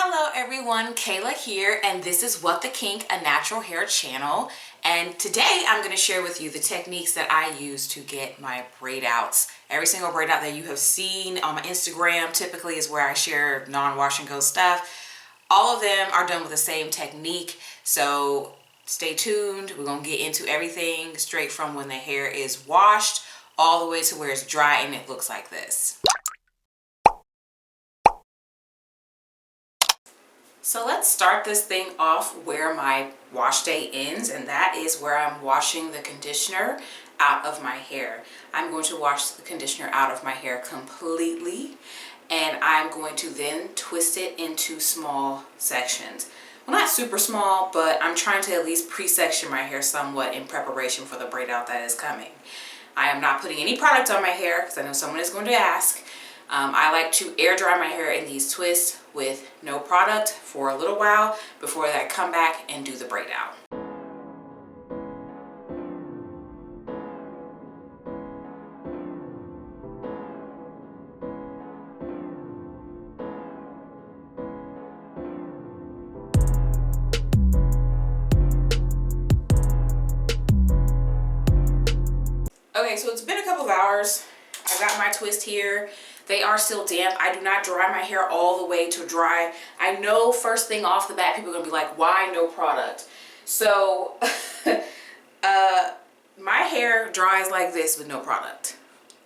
Hello everyone, Kayla here, and this is What the Kink, a natural hair channel. And today I'm going to share with you the techniques that I use to get my braid outs. Every single braid out that you have seen on my Instagram typically is where I share non-wash and go stuff. All of them are done with the same technique, so stay tuned. We're going to get into everything straight from when the hair is washed all the way to where it's dry and it looks like this. So let's start this thing off where my wash day ends, and that is where I'm washing the conditioner out of my hair. I'm going to wash the conditioner out of my hair completely, and I'm going to then twist it into small sections. Well, not super small, but I'm trying to at least pre-section my hair somewhat in preparation for the braid out that is coming. I am not putting any product on my hair because I know someone is going to ask. I like to air dry my hair in these twists with no product for a little while before I come back and do the braid out. Okay, so it's been a couple of hours. I got my twist here. They are still damp. I do not dry my hair all the way to dry. I know first thing off the bat, people are gonna be like, why no product? So, my hair dries like this with no product.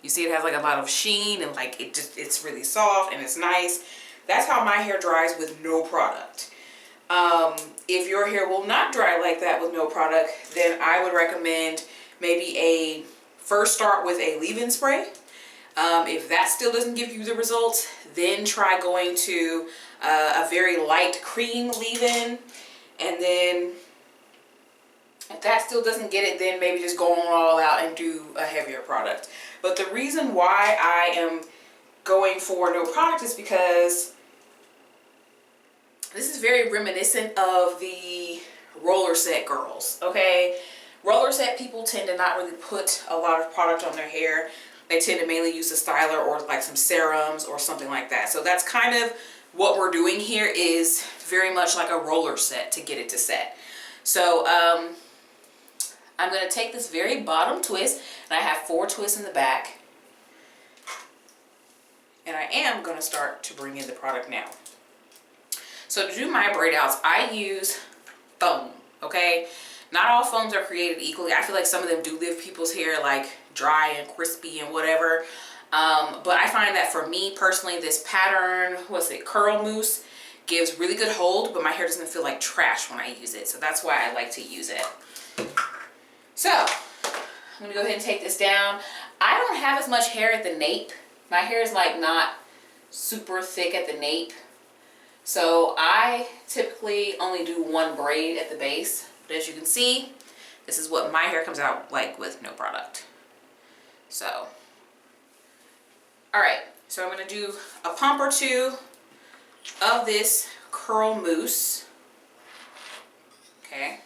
You see it has like a lot of sheen and like it's really soft and it's nice. That's how my hair dries with no product. If your hair will not dry like that with no product, then I would recommend maybe first start with a leave-in spray. If that still doesn't give you the results, then try going to a very light cream leave-in, and then if that still doesn't get it, then maybe just go on all out and do a heavier product. But the reason why I am going for no product is because this is very reminiscent of the roller set girls, okay? Roller set people tend to not really put a lot of product on their hair. They tend to mainly use a styler or like some serums or something like that. So that's kind of what we're doing here, is very much like a roller set to get it to set. So I'm going to take this very bottom twist, and I have 4 twists in the back. And I am going to start to bring in the product now. So to do my braid outs, I use foam, okay? Not all foams are created equally. I feel like some of them do leave people's hair like dry and crispy and whatever. But I find that for me personally, this pattern, Curl Mousse, gives really good hold, but my hair doesn't feel like trash when I use it. So that's why I like to use it. So I'm gonna go ahead and take this down. I don't have as much hair at the nape. My hair is like not super thick at the nape. So I typically only do 1 braid at the base. But as you can see, this is what my hair comes out like with no product. So, all right, so I'm going to do a pump or 2 of this Curl Mousse. Okay.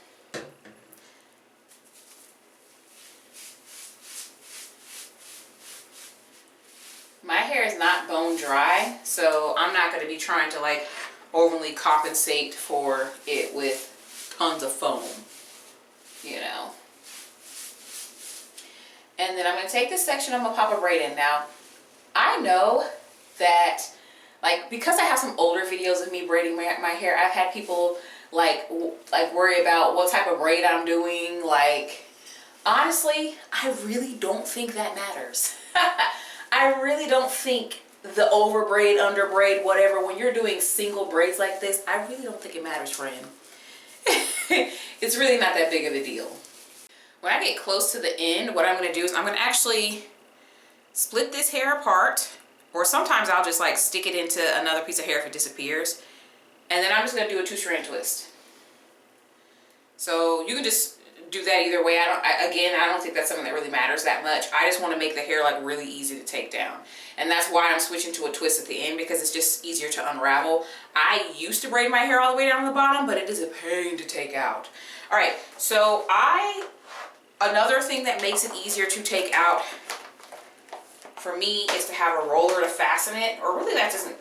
My hair is not bone dry, so I'm not going to be trying to like overly compensate for it with tons of foam, you know. And then I'm going to take this section, I'm going to pop a braid in. Now, I know that, like, because I have some older videos of me braiding my hair, I've had people like worry about what type of braid I'm doing. Like, honestly, I really don't think that matters. I really don't think the over braid, under braid, whatever, when you're doing single braids like this, I really don't think it matters, friend. It's really not that big of a deal. When I get close to the end, what I'm going to do is I'm going to actually split this hair apart, or sometimes I'll just like stick it into another piece of hair if it disappears, and then I'm just going to do a 2-strand twist. So you can just do that either way. I don't think that's something that really matters that much. I just want to make the hair like really easy to take down, and that's why I'm switching to a twist at the end, because it's just easier to unravel. I used to braid my hair all the way down to the bottom, but it is a pain to take out. All right, so another thing that makes it easier to take out for me is to have a roller to fasten it, or really that doesn't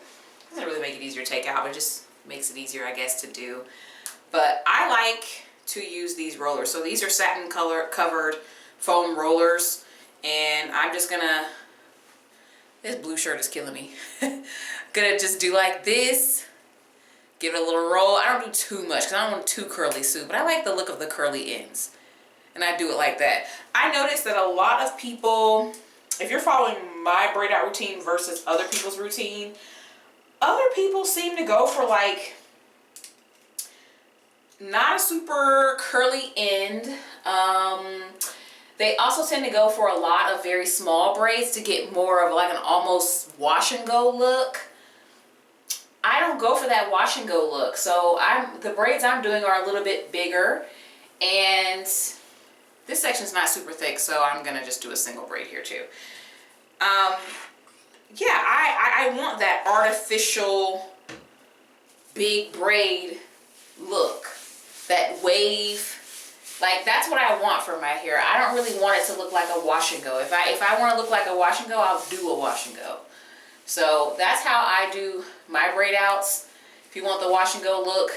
really make it easier to take out, but just makes it easier, I guess, to do. But I like to use these rollers. So these are satin color covered foam rollers, and I'm just gonna, this blue shirt is killing me. Gonna just do like this, give it a little roll. I don't do too much because I don't want too curly Sue, but I like the look of the curly ends. And I do it like that. I noticed that a lot of people, if you're following my braid out routine versus other people's routine, other people seem to go for like not a super curly end. They also tend to go for a lot of very small braids to get more of like an almost wash and go look. I don't go for that wash and go look. So the braids I'm doing are a little bit bigger, and this section's not super thick, so I'm gonna just do a single braid here too. Yeah, I want that artificial big braid look, that wave. Like, that's what I want for my hair. I don't really want it to look like a wash and go. If I want to look like a wash and go, I'll do a wash and go. So that's how I do my braid outs. If you want the wash and go look,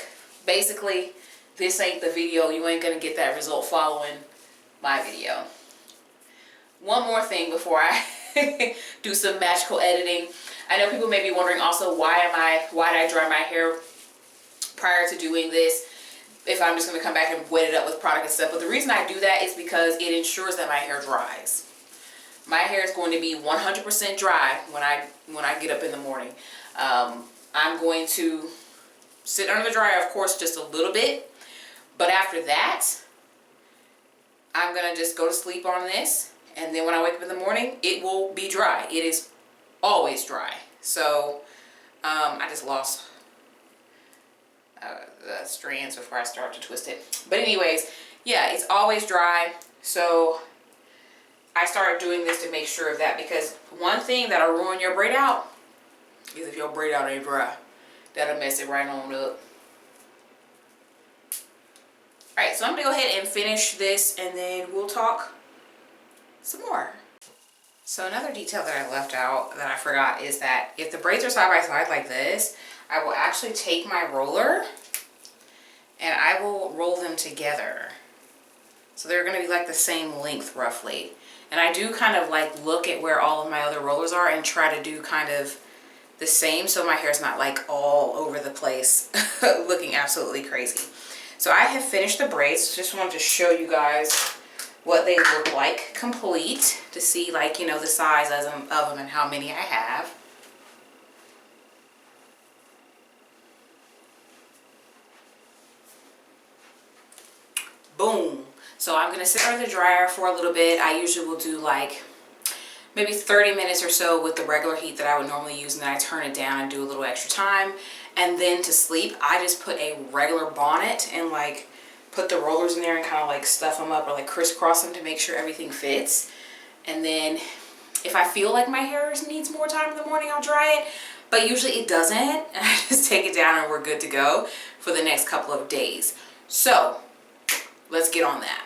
basically this ain't the video. You ain't gonna get that result following my video. One more thing before I do some magical editing. I know people may be wondering also why did I dry my hair prior to doing this, if I'm just going to come back and wet it up with product and stuff. But the reason I do that is because it ensures that my hair dries. My hair is going to be 100% dry when I get up in the morning. I'm going to sit under the dryer, of course, just a little bit. But after that, I'm going to just go to sleep on this. And then when I wake up in the morning, it will be dry. It is always dry. So I just lost the strands before I start to twist it. But anyways, yeah, it's always dry. So I started doing this to make sure of that, because one thing that'll ruin your braid out is if your braid out ain't dry. That'll mess it right on up. Alright, so I'm gonna go ahead and finish this, and then we'll talk some more. So another detail that I left out that I forgot is that if the braids are side by side like this, I will actually take my roller and I will roll them together. So they're going to be like the same length roughly. And I do kind of like look at where all of my other rollers are and try to do kind of the same, so my hair's not like all over the place looking absolutely crazy. So I have finished the braids. Just wanted to show you guys what they look like complete, to see, like, you know, the size of them and how many I have. Boom. So I'm gonna sit under the dryer for a little bit. I usually will do like maybe 30 minutes or so with the regular heat that I would normally use, and then I turn it down and do a little extra time. And then to sleep, I just put a regular bonnet and like put the rollers in there and kind of like stuff them up or like crisscross them to make sure everything fits. And then if I feel like my hair needs more time in the morning, I'll dry it. But usually it doesn't. And I just take it down and we're good to go for the next couple of days. So let's get on that.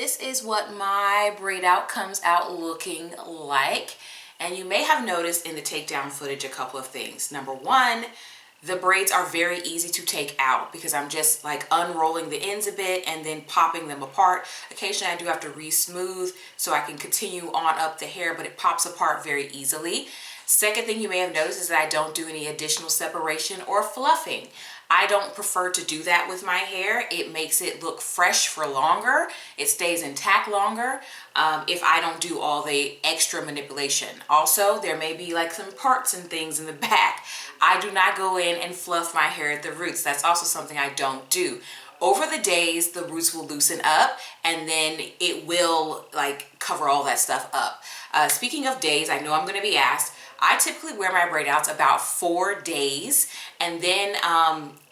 this is what my braid out comes out looking like. And you may have noticed in the takedown footage a couple of things. Number one, the braids are very easy to take out because I'm just like unrolling the ends a bit and then popping them apart. Occasionally I do have to re-smooth so I can continue on up the hair, but it pops apart very easily. Second thing you may have noticed is that I don't do any additional separation or fluffing. I don't prefer to do that with my hair. It makes it look fresh for longer. It stays intact longer if I don't do all the extra manipulation. Also, there may be like some parts and things in the back. I do not go in and fluff my hair at the roots. That's also something I don't do. Over the days, the roots will loosen up and then it will like cover all that stuff up. Speaking of days, I know I'm going to be asked, I typically wear my braid outs about 4 days, and then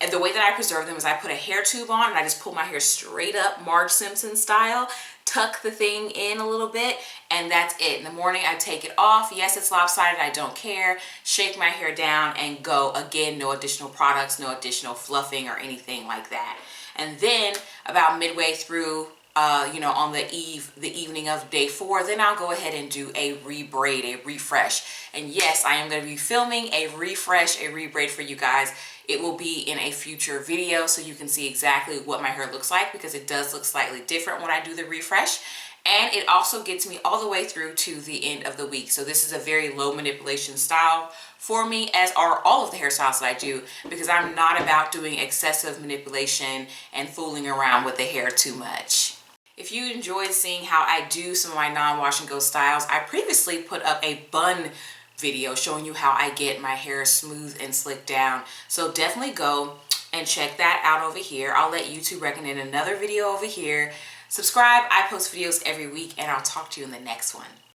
the way that I preserve them is I put a hair tube on and I just pull my hair straight up Marge Simpson style, tuck the thing in a little bit, and that's it. In the morning I take it off. Yes, it's lopsided, I don't care. Shake my hair down and go. Again, no additional products, no additional fluffing or anything like that. And then about midway through on the evening of day 4, then I'll go ahead and do a rebraid, a refresh. And yes, I am going to be filming a refresh, a rebraid for you guys. It will be in a future video so you can see exactly what my hair looks like, because it does look slightly different when I do the refresh. And it also gets me all the way through to the end of the week. So this is a very low manipulation style for me, as are all of the hairstyles that I do, because I'm not about doing excessive manipulation and fooling around with the hair too much. If you enjoyed seeing how I do some of my non-wash and go styles, I previously put up a bun video showing you how I get my hair smooth and slicked down. So definitely go and check that out over here. I'll let YouTube recommend another video over here. Subscribe, I post videos every week, and I'll talk to you in the next one.